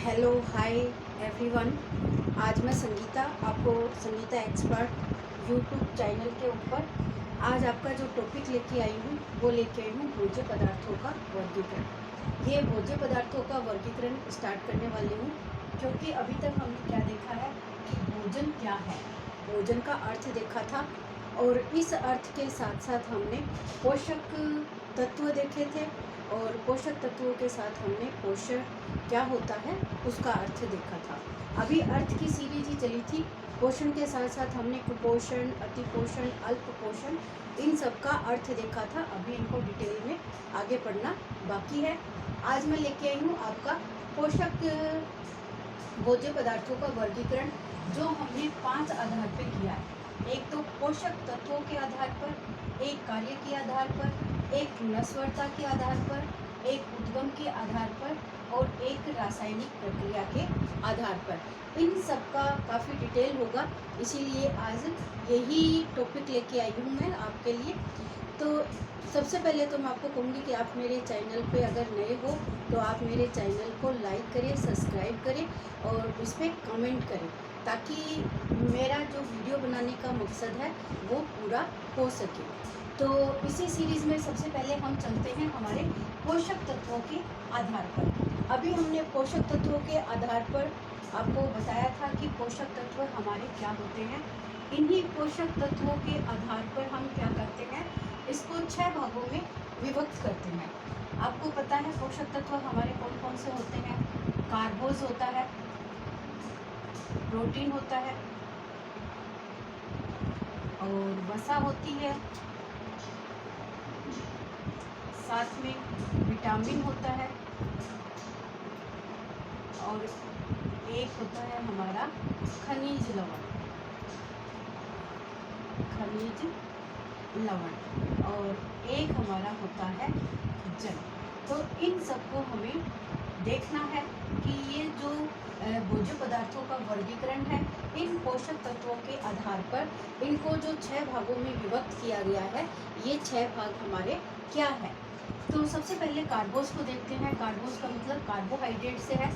Hello hi everyone. आज मैं संगीता आपको संगीता एक्सपर्ट यूट्यूब चैनल के ऊपर आज आपका जो टॉपिक लेके आई हूँ वो लेके आई हूँ भोज्य पदार्थों का वर्गीकरण। ये भोज्य पदार्थों का वर्गीकरण स्टार्ट करने वाली हूँ क्योंकि अभी तक हमने क्या देखा है कि भोजन क्या है, भोजन का अर्थ देखा था और इस अर्थ के साथ साथ हमने पोषक तत्व देखे थे और पोषक तत्वों के साथ हमने पोषण क्या होता है उसका अर्थ देखा था। अभी अर्थ की सीरीज ही चली थी। पोषण के साथ साथ हमने कुपोषण, अतिपोषण, अल्प पोषण इन सब का अर्थ देखा था। अभी इनको डिटेल में आगे पढ़ना बाकी है। आज मैं लेके आई हूँ आपका पोषक भोज्य पदार्थों का वर्गीकरण जो हमने 5 आधार पे किया है। एक तो पोषक तत्वों के आधार पर, एक कार्य के आधार पर, एक नस्वरता के आधार पर, एक उद्गम के आधार पर और एक रासायनिक प्रक्रिया के आधार पर। इन सब का काफ़ी डिटेल होगा, इसीलिए आज यही टॉपिक लेके आई हूँ मैं आपके लिए। तो सबसे पहले तो मैं आपको कहूँगी कि आप मेरे चैनल पे अगर नए हो तो आप मेरे चैनल को लाइक करें, सब्सक्राइब करें और इस पर कमेंट करें ताकि मेरा जो वीडियो बनाने का मकसद है वो पूरा हो सके। तो इसी सीरीज़ में सबसे पहले हम चलते हैं हमारे पोषक तत्वों के आधार पर। अभी हमने पोषक तत्वों के आधार पर आपको बताया था कि पोषक तत्व हमारे क्या होते हैं। इन्हीं पोषक तत्वों के आधार पर हम क्या करते हैं, इसको 6 भागों में विभक्त करते हैं। आपको पता है पोषक तत्व हमारे कौन कौन से होते हैं। कार्बोज होता है, प्रोटीन होता है और वसा होती है, साथ में विटामिन होता है और एक होता है हमारा खनिज लवण, और एक हमारा होता है जल। तो इन सबको हमें देखना है कि ये जो भोज्य पदार्थों का वर्गीकरण है, इन पोषक तत्वों के आधार पर इनको जो 6 भागों में विभक्त किया गया है, ये 6 भाग हमारे क्या है। तो सबसे पहले कार्बोज को देखते हैं। कार्बोज का मतलब कार्बोहाइड्रेट से है,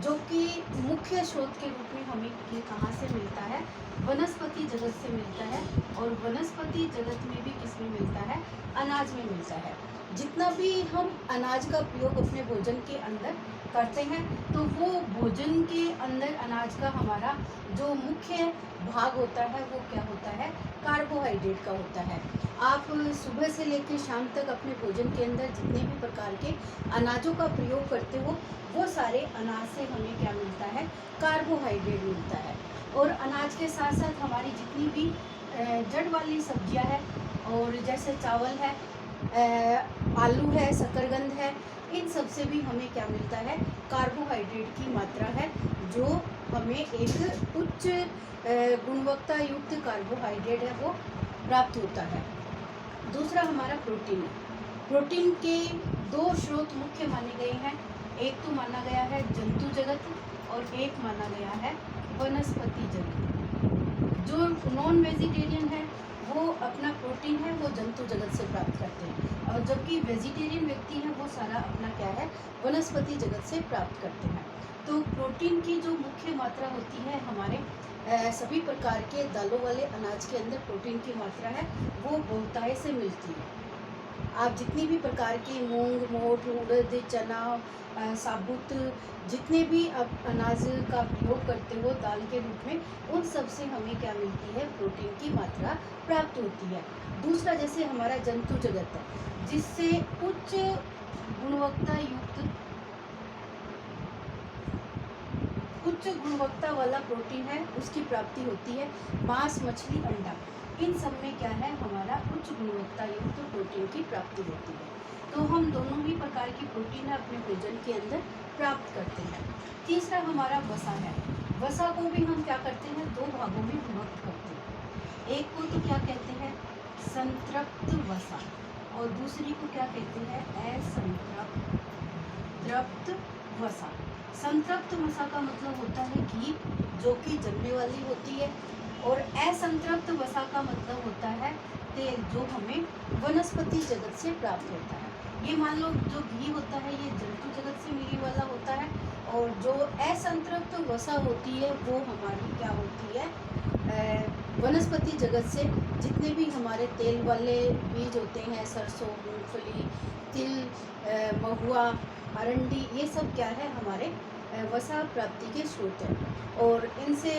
जो कि मुख्य स्रोत के रूप में हमें ये कहाँ से मिलता है, वनस्पति जगत से मिलता है। और वनस्पति जगत में भी किस में मिलता है, अनाज में मिलता है। जितना भी हम अनाज का प्रयोग अपने भोजन के अंदर करते हैं तो वो भोजन के अंदर अनाज का हमारा जो मुख्य भाग होता है वो क्या होता है, कार्बोहाइड्रेट का होता है। आप सुबह से लेकर शाम तक अपने भोजन के अंदर जितने भी प्रकार के अनाजों का प्रयोग करते हो वो सारे अनाज से हमें क्या मिलता है, कार्बोहाइड्रेट मिलता है। और अनाज के साथ साथ हमारी जितनी भी जड़ वाली सब्जियां हैं और जैसे चावल है, आलू है, शकरकंद है, इन सब से भी हमें क्या मिलता है, कार्बोहाइड्रेट की मात्रा है जो हमें एक उच्च गुणवत्ता युक्त कार्बोहाइड्रेट है वो प्राप्त होता है। दूसरा हमारा प्रोटीन है। प्रोटीन के 2 स्रोत मुख्य माने गए हैं। एक तो माना गया है जंतु जगत और एक माना गया है वनस्पति जगत। जो नॉन वेजिटेरियन है वो अपना प्रोटीन है वो जंतु जगत से प्राप्त करते हैं, और जबकि वेजिटेरियन व्यक्ति है वो सारा अपना क्या है, वनस्पति जगत से प्राप्त करते हैं। तो प्रोटीन की जो मुख्य मात्रा होती है हमारे सभी प्रकार के दालों वाले अनाज के अंदर प्रोटीन की मात्रा है वो बहुतायत से मिलती है। आप जितनी भी प्रकार की मूंग, मोठ, उड़द, चना, साबुत जितने भी आप अनाज का प्रयोग करते हो दाल के रूप में, उन सब से हमें क्या मिलती है, प्रोटीन की मात्रा प्राप्त होती है। दूसरा जैसे हमारा जंतु जगत है जिससे उच्च गुणवत्ता वाला प्रोटीन है उसकी प्राप्ति होती है। मांस, मछली, अंडा, इन सब में क्या है, हमारा उच्च गुणवत्ता युक्त प्रोटीन की प्राप्ति होती है। तो हम दोनों ही प्रकार की प्रोटीन अपने भोजन के अंदर प्राप्त करते हैं। तीसरा हमारा वसा है। वसा को भी हम क्या करते हैं, 2 भागों में विभक्त करते हैं। एक को तो क्या कहते हैं, संतृप्त वसा, और दूसरी को क्या कहते हैं, असंतृप्त वसा। संतृप्त वसा का मतलब होता है घी जो कि जमने वाली होती है, और असंतृप्त वसा का मतलब होता है तेल जो हमें वनस्पति जगत से प्राप्त होता है। ये मान लो जो घी होता है ये जंतु जगत से मिलने वाला होता है, और जो असंतृप्त वसा होती है वो हमारी क्या होती है, वनस्पति जगत से जितने भी हमारे तेल वाले बीज होते हैं, सरसों, मूंगफली, तिल, महुआ, अरंडी, ये सब क्या है हमारे वसा प्राप्ति के स्रोत हैं। और इनसे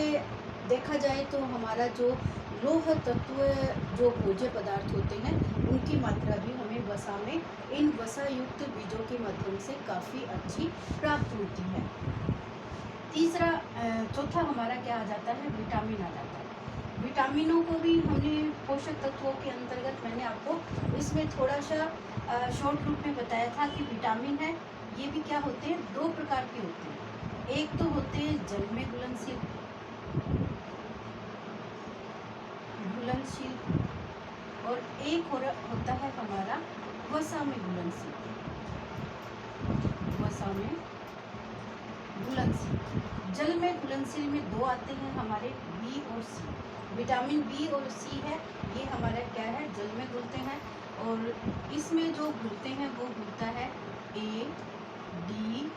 देखा जाए तो हमारा जो लोह तत्व जो भोज्य पदार्थ होते हैं उनकी मात्रा भी हमें वसा में इन वसा युक्त बीजों के माध्यम से काफ़ी अच्छी प्राप्त होती है। तीसरा चौथा हमारा क्या आ जाता है, विटामिन आ जाता है। विटामिनों को भी हमने पोषक तत्वों के अंतर्गत मैंने आपको इसमें थोड़ा सा शॉर्ट रूप में बताया था कि विटामिन है, ये भी क्या होते हैं, दो प्रकार के होते हैं। एक तो होते हैं जल में घुलनशील और एक होता है हमारा वसा में घुलनशील। जल में घुलनशील में दो आते हैं हमारे, बी और सी। विटामिन बी और सी है, ये हमारा क्या है, जल में घुलते हैं। और इसमें जो घुलते हैं वो घुलता है ए, डी,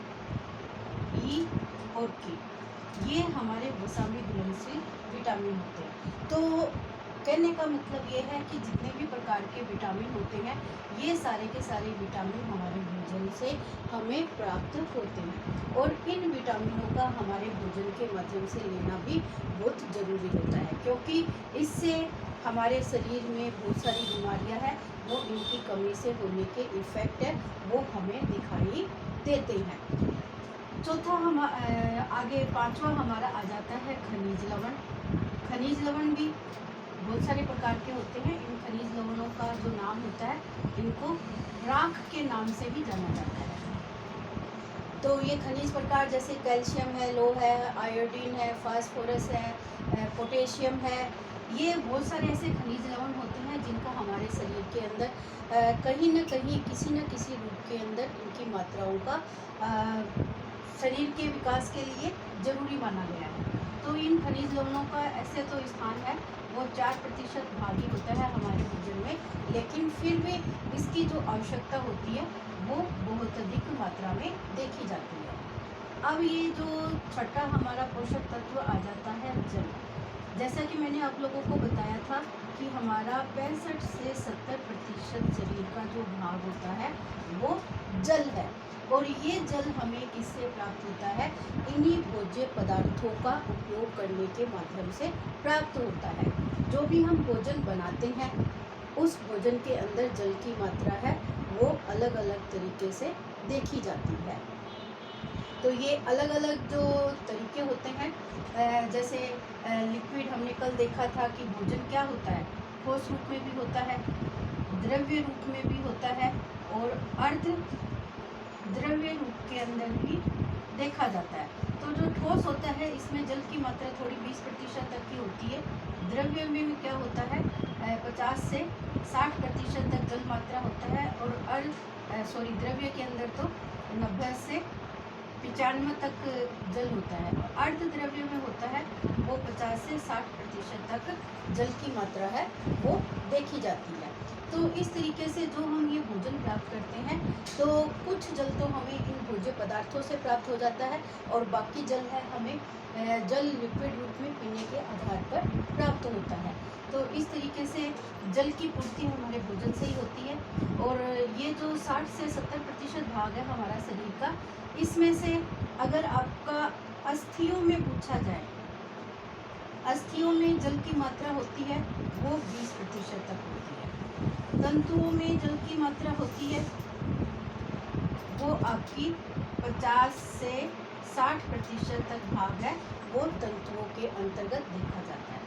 ई और के। ये हमारे वसा में घुलनशील विटामिन होते हैं। तो कहने का मतलब ये है कि जितने भी प्रकार के विटामिन होते हैं ये सारे के सारे विटामिन हमारे भोजन से हमें प्राप्त होते हैं। और इन विटामिनों का हमारे भोजन के माध्यम से लेना भी बहुत ज़रूरी होता है, क्योंकि इससे हमारे शरीर में बहुत सारी बीमारियां हैं वो इनकी कमी से होने के इफ़ेक्ट है वो हमें दिखाई देते हैं। चौथा हम आगे पांचवा हमारा आ जाता है खनिज लवण। खनिज लवण भी बहुत सारे प्रकार के होते हैं। इन खनिज लवणों का जो नाम होता है इनको राख के नाम से भी जाना जाता है। तो ये खनिज प्रकार जैसे कैल्शियम है, लोह है, आयोडीन है, फास्फोरस है, पोटेशियम है, ये बहुत सारे ऐसे खनिज लवण होते हैं जिनको हमारे शरीर के अंदर कहीं न कहीं किसी न किसी रूप के अंदर इनकी मात्राओं का शरीर के विकास के लिए ज़रूरी माना गया है। तो इन खनिज लवणों का ऐसे तो स्थान है वो 4% भागी होता है हमारे भोजन में, लेकिन फिर भी इसकी जो आवश्यकता होती है वो बहुत अधिक मात्रा में देखी जाती है। अब ये जो छठा हमारा पोषक तत्व आ जाता है जल। जैसा कि मैंने आप लोगों को बताया था कि हमारा 65 से 70% शरीर का जो भाग होता है वो जल है। और ये जल हमें किससे प्राप्त होता है, इन्हीं भोज्य पदार्थों का उपयोग करने के माध्यम से प्राप्त होता है। जो भी हम भोजन बनाते हैं उस भोजन के अंदर जल की मात्रा है वो अलग अलग तरीके से देखी जाती है। तो ये अलग अलग जो तरीके होते हैं, जैसे लिक्विड हमने कल देखा था कि भोजन क्या होता है, ठोस रूप में भी होता है, द्रव्य रूप में भी होता है और अर्ध द्रव्य रूप के अंदर भी देखा जाता है। तो जो ठोस होता है इसमें जल की मात्रा थोड़ी 20% तक की होती है। द्रव्य में भी क्या होता है 50 से 60% तक जल मात्रा होता है। और द्रव्य के अंदर तो 90 से 95 तक जल होता है। और अर्ध द्रव्य में होता है वो 50 से 60% तक जल की मात्रा है वो देखी जाती है। तो इस तरीके से जो हम ये भोजन प्राप्त करते हैं तो कुछ जल तो हमें इन भोज्य पदार्थों से प्राप्त हो जाता है और बाकी जल है हमें जल लिक्विड रूप में पीने के आधार पर प्राप्त होता है। तो इस तरीके से जल की पूर्ति हमारे भोजन से ही होती है। और ये जो 60 से 70% भाग है हमारा शरीर का, इसमें से अगर आपका अस्थियों में पूछा जाए, अस्थियों में जल की मात्रा होती है वो 20% तक होती है। तंतुओं में जल की मात्रा होती है वो आपकी 50 से 60% तक भाग है वो तंतुओं के अंतर्गत देखा जाता है।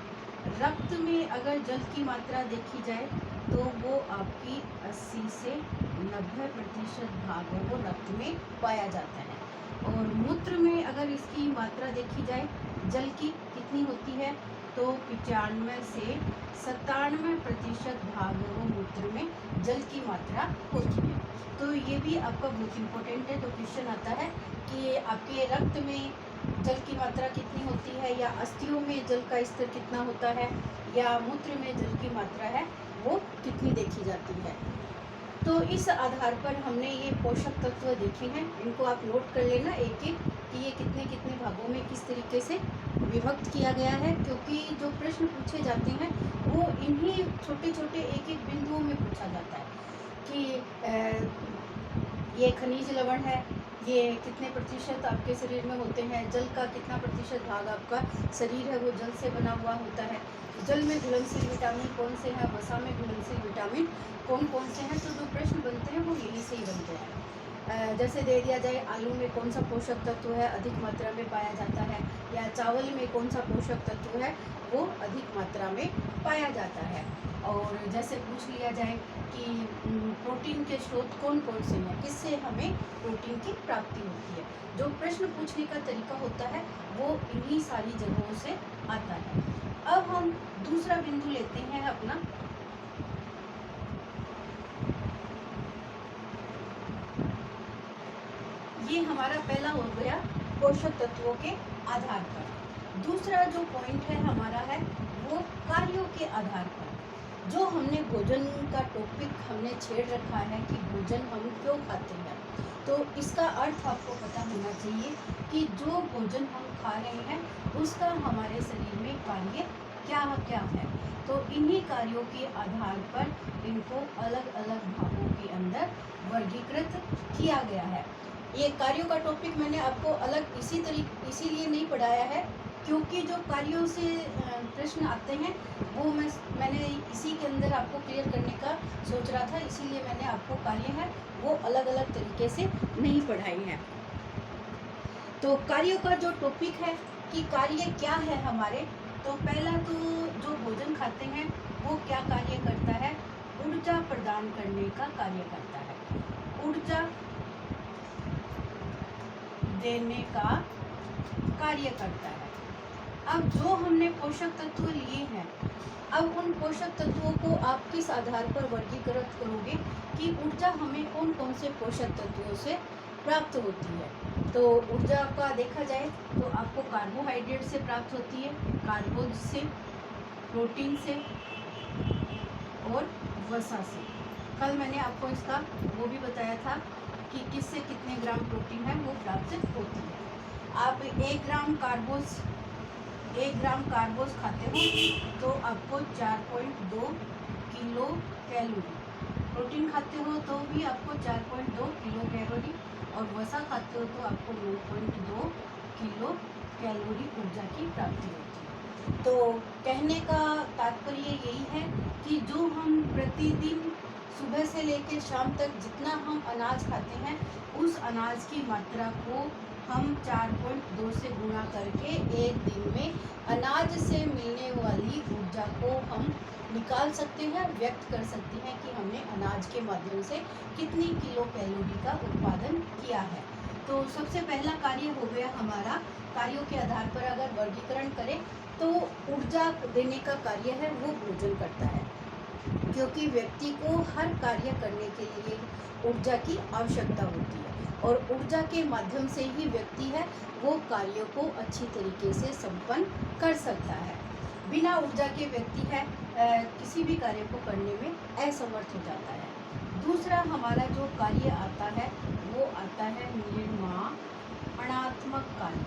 रक्त में अगर जल की मात्रा देखी जाए तो वो आपकी 80 से 90% भाग है वो रक्त में पाया जाता है। और मूत्र में अगर इसकी मात्रा देखी जाए जल की कितनी होती है तो 95 से 97% भाग वो मूत्र में जल की मात्रा होती है। तो ये भी आपका बहुत इम्पोर्टेंट है। तो क्वेश्चन आता है कि आपके रक्त में जल की मात्रा कितनी होती है, या अस्थियों में जल का स्तर कितना होता है, या मूत्र में जल की मात्रा है वो कितनी देखी जाती है। तो इस आधार पर हमने ये पोषक तत्व देखे हैं, इनको आप नोट कर लेना एक एक कि ये कितने कितने भागों में किस तरीके से विभक्त किया गया है, क्योंकि जो प्रश्न पूछे जाते हैं वो इन्हीं छोटे छोटे एक एक बिंदुओं में पूछा जाता है कि ये खनिज लवण है, ये कितने प्रतिशत आपके शरीर में होते हैं, जल का कितना प्रतिशत भाग आपका शरीर है वो जल से बना हुआ होता है, जल में घुलनशील विटामिन कौन से हैं, वसा में घुलनशील विटामिन कौन कौन से हैं। तो जो प्रश्न बनते हैं वो यही से ही बनते हैं। जैसे दे दिया जाए आलू में कौन सा पोषक तत्व है अधिक मात्रा में पाया जाता है, या चावल में कौन सा पोषक तत्व है वो अधिक मात्रा में पाया जाता है। और जैसे पूछ लिया जाए कि प्रोटीन के स्रोत कौन कौन से हैं, किससे हमें प्रोटीन की प्राप्ति होती है। जो प्रश्न पूछने का तरीका होता है वो इन्हीं सारी जगहों से आता है। अब हम दूसरा बिंदु लेते हैं अपना, ये हमारा पहला हो गया पोषक तत्वों के आधार पर। दूसरा जो पॉइंट है हमारा है वो कार्यों के आधार पर। जो हमने भोजन का टॉपिक हमने छेड़ रखा है कि भोजन हम क्यों खाते हैं, तो इसका अर्थ आपको पता होना चाहिए कि जो भोजन हम खा रहे हैं उसका हमारे शरीर में कार्य क्या क्या है। तो इन्हीं कार्यों के आधार पर इनको अलग अलग भागों के अंदर वर्गीकृत किया गया है। ये कार्यों का टॉपिक मैंने आपको अलग इसीलिए नहीं पढ़ाया है क्योंकि जो कार्यों से प्रश्न आते हैं वो मैंने इसी के अंदर आपको क्लियर करने का सोच रहा था, इसीलिए मैंने आपको कार्य है वो अलग अलग तरीके से नहीं पढ़ाई है। तो कार्यों का जो टॉपिक है कि कार्य क्या है हमारे, तो पहला तो जो भोजन खाते हैं वो क्या कार्य करता है, ऊर्जा प्रदान करने का कार्य करता है, ऊर्जा देने का कार्य करता है। अब जो हमने पोषक तत्व लिए हैं, अब उन पोषक तत्वों को आप किस आधार पर वर्गीकृत करोगे कि ऊर्जा हमें कौन कौन से पोषक तत्वों से प्राप्त होती है। तो ऊर्जा का देखा जाए तो आपको कार्बोहाइड्रेट से प्राप्त होती है, कार्बोज से, प्रोटीन से और वसा से। कल मैंने आपको इसका वो भी बताया था कि किससे कितने ग्राम प्रोटीन है वो प्राप्त होती है। आप 1 ग्राम कार्बोज खाते हो तो आपको 4.2 किलो कैलोरी, प्रोटीन खाते हो तो भी आपको 4.2 किलो कैलोरी, और वसा खाते हो तो आपको 9.2 किलो कैलोरी ऊर्जा की प्राप्ति होती है। तो कहने का तात्पर्य यही है कि जो हम प्रतिदिन सुबह से लेकर शाम तक जितना हम अनाज खाते हैं उस अनाज की मात्रा को हम 4.2 से गुणा करके एक दिन में अनाज से मिलने वाली ऊर्जा को हम निकाल सकते हैं, व्यक्त कर सकते हैं कि हमने अनाज के माध्यम से कितनी किलो कैलोरी का उत्पादन किया है। तो सबसे पहला कार्य हो गया हमारा, कार्यों के आधार पर अगर वर्गीकरण करें तो ऊर्जा देने का कार्य है वो भोजन करता है, क्योंकि व्यक्ति को हर कार्य करने के लिए ऊर्जा की आवश्यकता होती है और ऊर्जा के माध्यम से ही व्यक्ति है वो कार्यों को अच्छी तरीके से संपन्न कर सकता है। बिना ऊर्जा के व्यक्ति है किसी भी कार्य को करने में असमर्थ हो जाता है। दूसरा हमारा जो कार्य आता है वो आता है निर्माणात्मक कार्य,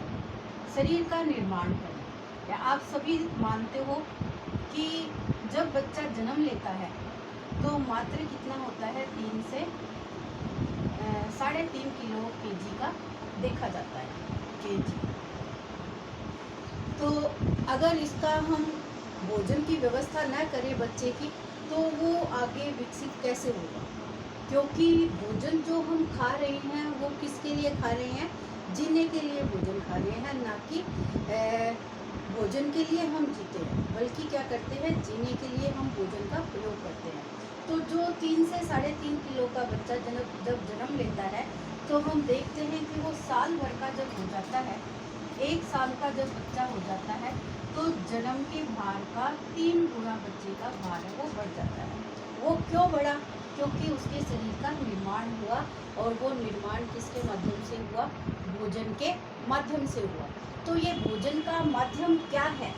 शरीर का निर्माण करना। या आप सभी मानते हो कि जब बच्चा जन्म लेता है तो मात्र कितना होता है, 3 से 3.5 किलो केजी का देखा जाता है, केजी। तो अगर इसका हम भोजन की व्यवस्था न करें बच्चे की तो वो आगे विकसित कैसे होगा, क्योंकि भोजन जो हम खा रहे हैं वो किसके लिए खा रहे हैं, जीने के लिए भोजन खा रहे हैं, ना कि भोजन के लिए हम जीते हैं, बल्कि क्या करते हैं, जीने के लिए हम भोजन का प्रयोग करते हैं। तो जो 3 से 3.5 किलो का बच्चा जब जन्म लेता है तो हम देखते हैं कि वो साल भर का जब हो जाता है, 1 साल का जब बच्चा हो जाता है तो जन्म के भार का 3 गुना बच्चे का भार है वो बढ़ जाता है। वो क्यों बढ़ा, क्योंकि उसके शरीर का निर्माण हुआ, और वो निर्माण किसके माध्यम से हुआ, भोजन के माध्यम से हुआ। तो ये भोजन का माध्यम क्या है,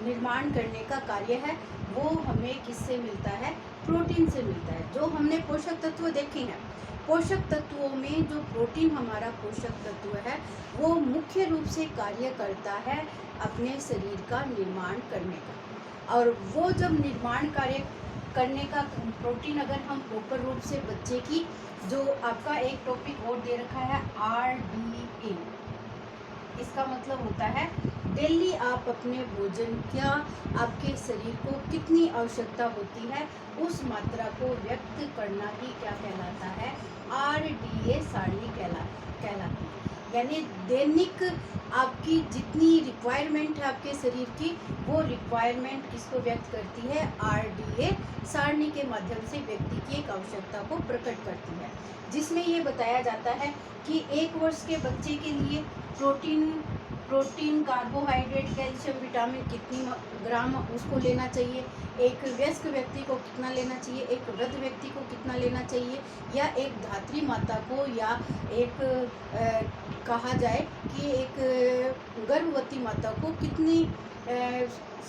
निर्माण करने का कार्य है, वो हमें किससे मिलता है, प्रोटीन से मिलता है। जो हमने पोषक तत्व देखे हैं, पोषक तत्वों में जो प्रोटीन हमारा पोषक तत्व है वो मुख्य रूप से कार्य करता है अपने शरीर का निर्माण करने का। और वो जब निर्माण कार्य करने का प्रोटीन अगर हम प्रॉपर रूप से बच्चे की, जो आपका एक टॉपिक और दे रखा है RDA, इसका मतलब होता है डेली आप अपने भोजन क्या आपके शरीर को कितनी आवश्यकता होती है उस मात्रा को व्यक्त करना ही क्या कहलाता है, RDA सारणी कहलाती है। यानी दैनिक आपकी जितनी रिक्वायरमेंट है आपके शरीर की, वो रिक्वायरमेंट किसको व्यक्त करती है, RDA सारणी के माध्यम से व्यक्ति की एक आवश्यकता को प्रकट करती है, जिसमें ये बताया जाता है कि 1 वर्ष के बच्चे के लिए प्रोटीन, कार्बोहाइड्रेट, कैल्शियम, विटामिन कितनी ग्राम उसको लेना चाहिए, एक वयस्क व्यक्ति को कितना लेना चाहिए, एक वृद्ध व्यक्ति को कितना लेना चाहिए, या एक धात्री माता को, या एक कहा जाए कि एक गर्भवती माता को कितनी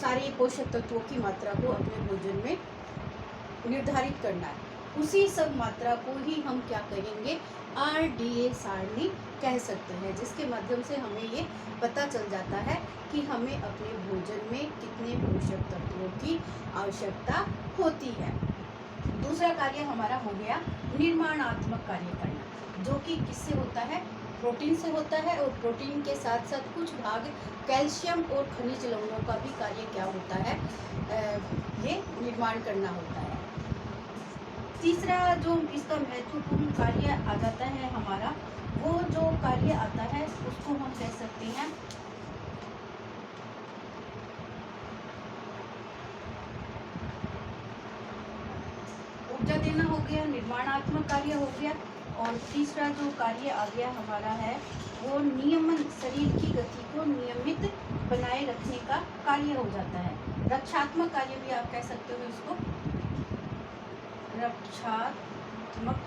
सारी पोषक तत्वों की मात्रा को अपने भोजन में निर्धारित करना है, उसी सब मात्रा को ही हम क्या कहेंगे, RDA सारणी कह सकते हैं, जिसके माध्यम से हमें ये पता चल जाता है कि हमें अपने भोजन में कितने पोषक तत्वों की आवश्यकता होती है। दूसरा कार्य हमारा हो गया निर्माणात्मक कार्य करना, जो कि किससे होता है, प्रोटीन से होता है, और प्रोटीन के साथ साथ कुछ भाग कैल्शियम और खनिज लवणों का भी कार्य क्या होता है, ये निर्माण करना होता है। तीसरा जो इसका महत्वपूर्ण कार्य आ जाता है हमारा, वो जो कार्य आता है उसको हम कह सकते हैं ऊर्जा देना हो गया, निर्माणात्मक कार्य हो गया। और तीसरा जो कार्य आ गया हमारा है वो नियमन, शरीर की गति को नियमित बनाए रखने का कार्य हो जाता है। रक्षात्मक कार्य भी आप कह सकते हो इसको, रक्षात्मक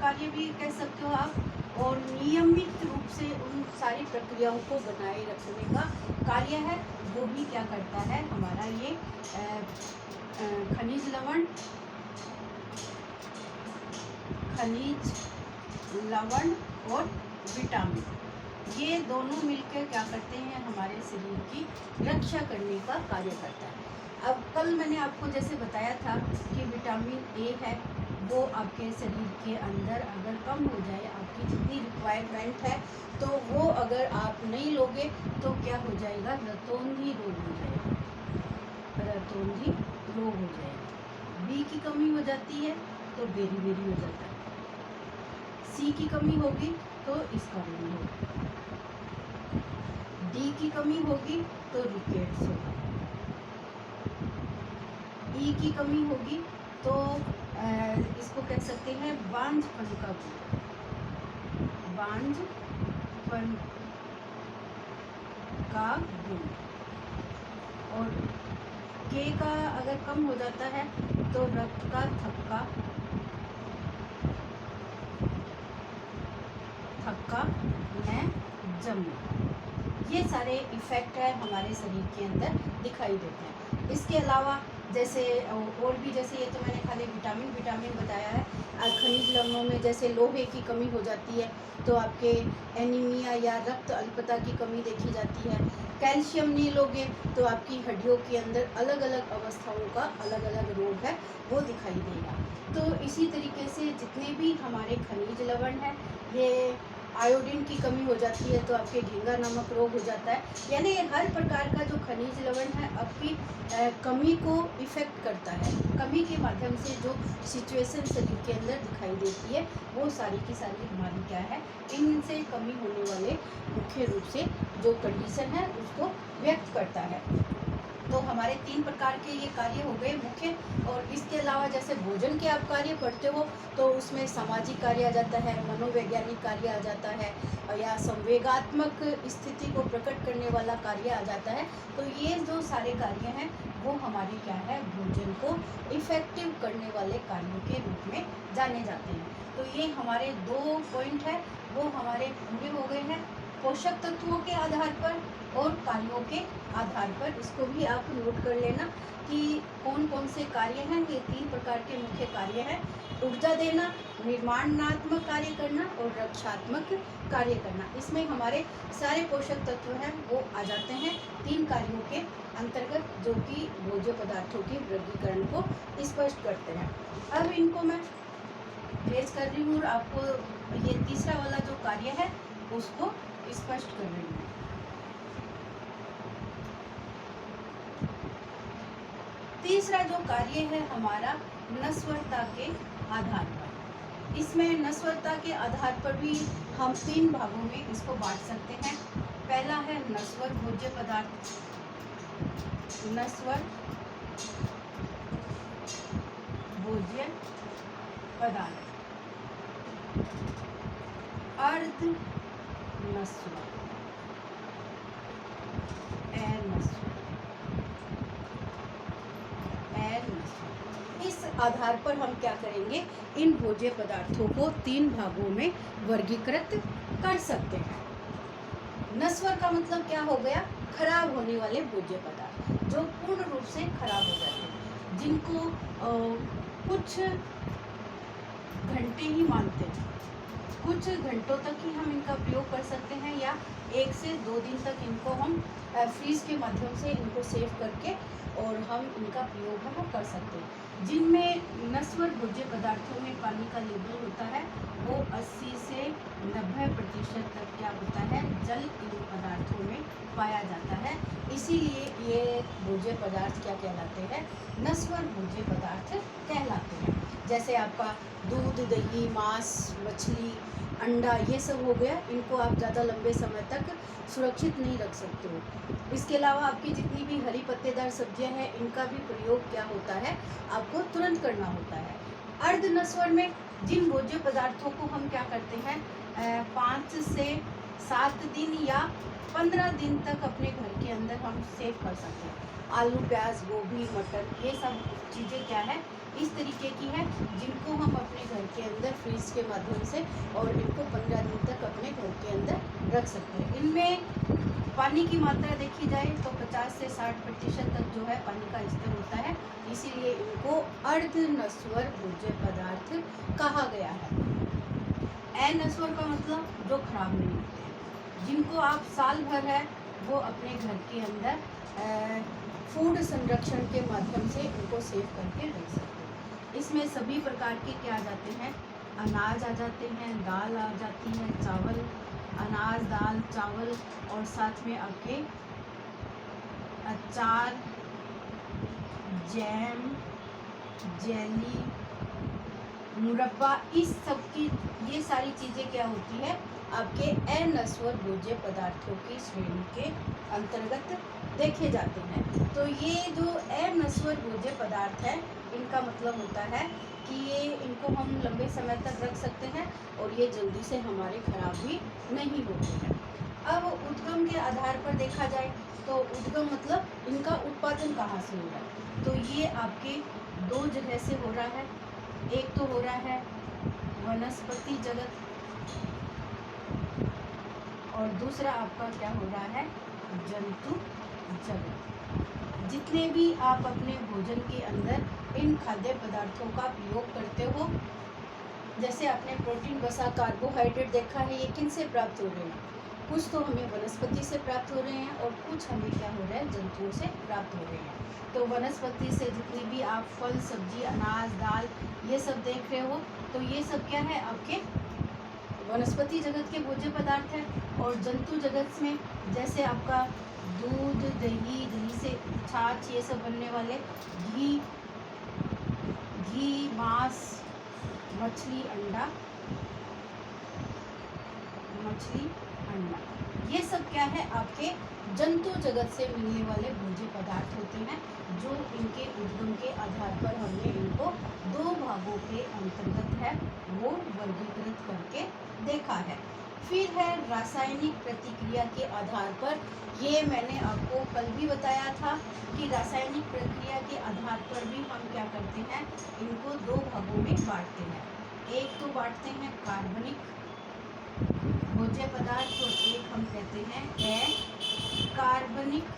कार्य भी कह सकते हो आप। और नियमित रूप से उन सारी प्रक्रियाओं को बनाए रखने का कार्य है, वो भी क्या करता है हमारा ये खनिज लवण और विटामिन, ये दोनों मिलकर क्या करते हैं, हमारे शरीर की रक्षा करने का कार्य करता है। अब कल मैंने आपको जैसे बताया था कि विटामिन A है, वो आपके शरीर के अंदर अगर कम हो जाए, आपकी जितनी रिक्वायरमेंट है, तो वो अगर आप नहीं लोगे तो क्या हो जाएगा, रतौंधी रोग हो जाएगा, रतौंधी रोग हो जाएगा। B की कमी हो जाती है तो बेरी हो जाता है, C की कमी होगी तो इसका रोग होगा, D की कमी होगी तो रिकेट्स होगा, E की कमी होगी तो इसको कह सकते हैं बांझपन का गुण, बांझपन का गुण। और K का अगर कम हो जाता है तो रक्त का थक्का में जमना, ये सारे इफ़ेक्ट है हमारे शरीर के अंदर दिखाई देते हैं। इसके अलावा जैसे और भी, जैसे ये तो मैंने खाली विटामिन बताया है, खनिज लवणों में जैसे लोहे की कमी हो जाती है तो आपके एनीमिया या रक्त अल्पता की कमी देखी जाती है। कैल्शियम नहीं लोगे तो आपकी हड्डियों के अंदर अलग अलग अवस्थाओं का अलग अलग रोग है वो दिखाई देगा। तो इसी तरीके से जितने भी हमारे खनिज लवण हैं, ये आयोडीन की कमी हो जाती है तो आपके घेंगा नामक रोग हो जाता है। यानी हर प्रकार का जो खनिज लवण है आपकी कमी को इफ़ेक्ट करता है। कमी के माध्यम से जो सिचुएशन शरीर के अंदर दिखाई देती है वो सारी की सारी हमारी क्या है, इनसे कमी होने वाले मुख्य रूप से जो कंडीशन है उसको व्यक्त करता है। तो हमारे 3 प्रकार के ये कार्य हो गए मुख्य। और इसके अलावा जैसे भोजन के आप कार्य पढ़ते हो तो उसमें सामाजिक कार्य आ जाता है, मनोवैज्ञानिक कार्य आ जाता है, या संवेगात्मक स्थिति को प्रकट करने वाला कार्य आ जाता है। तो ये जो सारे कार्य हैं वो हमारे क्या है, भोजन को इफ़ेक्टिव करने वाले कार्यों के रूप में जाने जाते हैं। तो ये हमारे 2 पॉइंट है वो हमारे पूरे हो गए हैं। पोषक तत्वों के आधार पर और कार्यों के आधार पर। इसको भी आप नोट कर लेना कि कौन कौन से कार्य हैं। ये 3 प्रकार के मुख्य कार्य हैं: ऊर्जा देना, निर्माणात्मक कार्य करना और रक्षात्मक कार्य करना। इसमें हमारे सारे पोषक तत्व हैं वो आ जाते हैं 3 कार्यों के अंतर्गत, जो कि भोज्य पदार्थों के वर्गीकरण को स्पष्ट करते हैं। अब इनको मैं ट्रेस कर रही हूँ और आपको ये तीसरा वाला जो कार्य है उसको स्पष्ट कर रही हूँ। तीसरा जो कार्य है हमारा नस्वरता के आधार पर। इसमें नस्वरता के आधार पर भी हम 3 भागों में इसको बांट सकते हैं। पहला है नस्वर भोज्य पदार्थ, नस्वर भोज्य पदार्थ, अर्ध नस्वर, इस आधार पर हम क्या करेंगे, इन भोज्य पदार्थों को 3 भागों में वर्गीकृत कर सकते हैं। नस्वर का मतलब क्या हो गया, खराब होने वाले भोज्य पदार्थ, जो पूर्ण रूप से खराब हो जाते हैं, जिनको कुछ घंटे ही मानते हैं, कुछ घंटों तक ही हम इनका प्रयोग कर सकते हैं, या 1 से 2 दिन तक इनको हम फ्रीज के माध्यम से इनको सेव करके और हम इनका प्रयोग है वो कर सकते हैं। जिनमें नस्वर भोज्य पदार्थों में पानी का लेवल होता है वो 80 से 90% तक क्या होता है, जल इन पदार्थों में पाया जाता है। इसीलिए ये भोज्य पदार्थ क्या कहलाते हैं, नस्वर भोज्य पदार्थ कहलाते हैं। जैसे आपका दूध, दही, मांस, मछली, अंडा, ये सब हो गया, इनको आप ज़्यादा लंबे समय तक सुरक्षित नहीं रख सकते हो। इसके अलावा आपकी जितनी भी हरी पत्तेदार सब्जियां हैं, इनका भी प्रयोग क्या होता है, आपको तुरंत करना होता है। अर्ध नस्वर में जिन भोज्य पदार्थों को हम क्या करते हैं, 5 से 7 दिन या 15 दिन तक अपने घर के अंदर हम सेव कर सकते हैं। आलू, प्याज, गोभी, मटर, ये सब चीज़ें क्या है, इस तरीके की है, जिनको हम अपने घर के अंदर फ्रीज के माध्यम से और इनको 15 दिन तक अपने घर के अंदर रख सकते हैं। इनमें पानी की मात्रा देखी जाए तो 50 से 60% तक जो है पानी का स्तर होता है, इसीलिए इनको अर्ध नस्वर भोज्य पदार्थ कहा गया है। अनस्वर का मतलब जो खराब नहीं होते, जिनको आप साल भर है वो अपने घर के अंदर फूड संरक्षण के माध्यम से इनको सेव करके रख सकते हैं। इसमें सभी प्रकार के क्या आ जाते हैं, अनाज आ जाते हैं, दाल आ जाती है, चावल, अनाज, दाल, चावल, और साथ में आपके अचार, जैम, जेली, मुरब्बा, इस सब की ये सारी चीज़ें क्या होती है, आपके अनस्वर भोज्य पदार्थों की श्रेणी के अंतर्गत देखे जाते हैं। तो ये जो अनस्वर भोज्य पदार्थ है, इनका मतलब होता है कि ये इनको हम लंबे समय तक रख सकते हैं और ये जल्दी से हमारे खराब भी नहीं होते हैं। अब उद्गम के आधार पर देखा जाए तो उद्गम मतलब इनका उत्पादन कहाँ से हो रहा है, तो ये आपके 2 जगह से हो रहा है। एक तो हो रहा है वनस्पति जगत और दूसरा आपका क्या हो रहा है, जंतु जगत। जितने भी आप अपने भोजन के अंदर इन खाद्य पदार्थों का प्रयोग करते हो, जैसे आपने प्रोटीन, वसा, कार्बोहाइड्रेट देखा है, ये किन से प्राप्त हो रहे हैं, कुछ तो हमें वनस्पति से प्राप्त हो रहे हैं और कुछ हमें क्या हो रहा है, जंतुओं से प्राप्त हो रहे हैं। तो वनस्पति से जितनी भी आप फल, सब्जी, अनाज, दाल, ये सब देख रहे हो, तो ये सब क्या है, आपके वनस्पति जगत के भोज्य पदार्थ है। और जंतु जगत में जैसे आपका दूध, दही, दही से छाछ, ये सब बनने वाले, घी, मांस, मछली, अंडा, ये सब क्या है, आपके जंतु जगत से मिलने वाले भोज्य पदार्थ होते हैं, जो इनके उद्गम के आधार पर हमने इनको 2 भागों के अंतर्गत है वो वर्गीकृत करके देखा है। फिर है रासायनिक प्रतिक्रिया के आधार पर। ये मैंने आपको कल भी बताया था कि रासायनिक प्रक्रिया के आधार पर भी हम क्या करते हैं, इनको 2 भागों में बांटते हैं। एक तो बांटते हैं कार्बनिक भोज्य पदार्थ और एक हम कहते हैं अकार्बनिक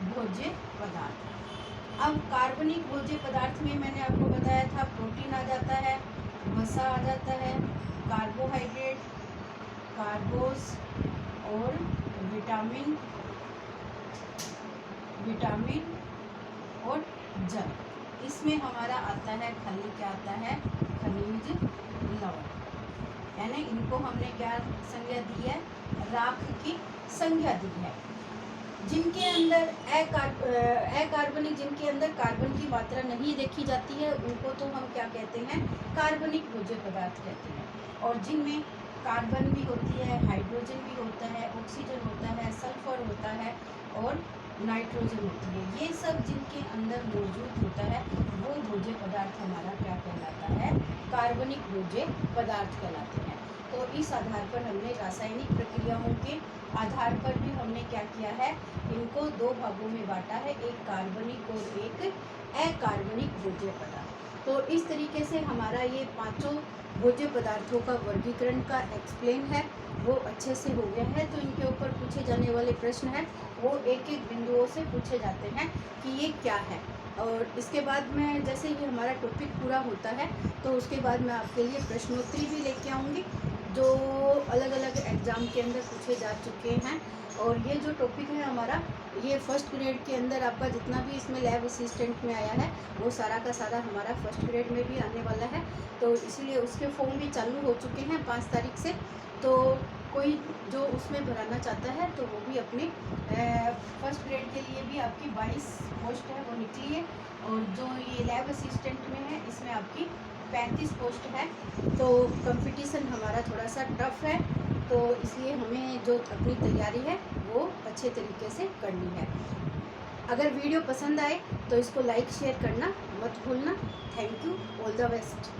भोज्य पदार्थ। अब कार्बनिक भोज्य पदार्थ में मैंने आपको बताया था प्रोटीन आ जाता है, वसा आ जाता है, कार्बोहाइड्रेट, कार्बोस और विटामिन और जल। इसमें हमारा आता है क्या आता है खनिज लवण, यानी इनको हमने क्या संज्ञा दी है, राख की संज्ञा दी है। जिनके अंदर अकार्बनिक, जिनके अंदर कार्बन की मात्रा नहीं देखी जाती है, उनको तो हम क्या कहते हैं, कार्बनिक भोज्य पदार्थ कहते हैं। और जिनमें कार्बन भी होती है, हाइड्रोजन भी होता है, ऑक्सीजन होता है, सल्फर होता है और नाइट्रोजन होती है, ये सब जिनके अंदर मौजूद होता है वो भोज्य पदार्थ हमारा क्या कहलाता है, कार्बनिक भोज्य पदार्थ कहलाते हैं। तो इस आधार पर हमने रासायनिक प्रक्रियाओं के आधार पर भी हमने क्या किया है, इनको दो भागों में बांटा है, एक कार्बनिक और एक अकार्बनिक भोज्य पदार्थ। तो इस तरीके से हमारा ये पांचों भोज्य पदार्थों का वर्गीकरण का एक्सप्लेन है वो अच्छे से हो गया है। तो इनके ऊपर पूछे जाने वाले प्रश्न हैं वो एक एक बिंदुओं से पूछे जाते हैं कि ये क्या है। और इसके बाद में जैसे ये हमारा टॉपिक पूरा होता है तो उसके बाद मैं आपके लिए प्रश्नोत्तरी भी लेके आऊँगी जो अलग अलग एग्ज़ाम के अंदर पूछे जा चुके हैं। और ये जो टॉपिक है हमारा, ये फर्स्ट ग्रेड के अंदर आपका जितना भी इसमें लैब असिस्टेंट में आया है वो सारा का सारा हमारा फर्स्ट ग्रेड में भी आने वाला है। तो इसलिए उसके फॉर्म भी चालू हो चुके हैं 5 तारीख से। तो कोई जो उसमें भराना चाहता है तो वो भी अपने फर्स्ट ग्रेड के लिए भी आपकी 22 पोस्ट है वो निकली है। और जो ये लैब असिस्टेंट में है इसमें आपकी 35 पोस्ट है। तो कंपटीशन हमारा थोड़ा सा टफ है, तो इसलिए हमें जो अपनी तैयारी है वो अच्छे तरीके से करनी है। अगर वीडियो पसंद आए तो इसको लाइक शेयर करना मत भूलना। Thank you, all the best.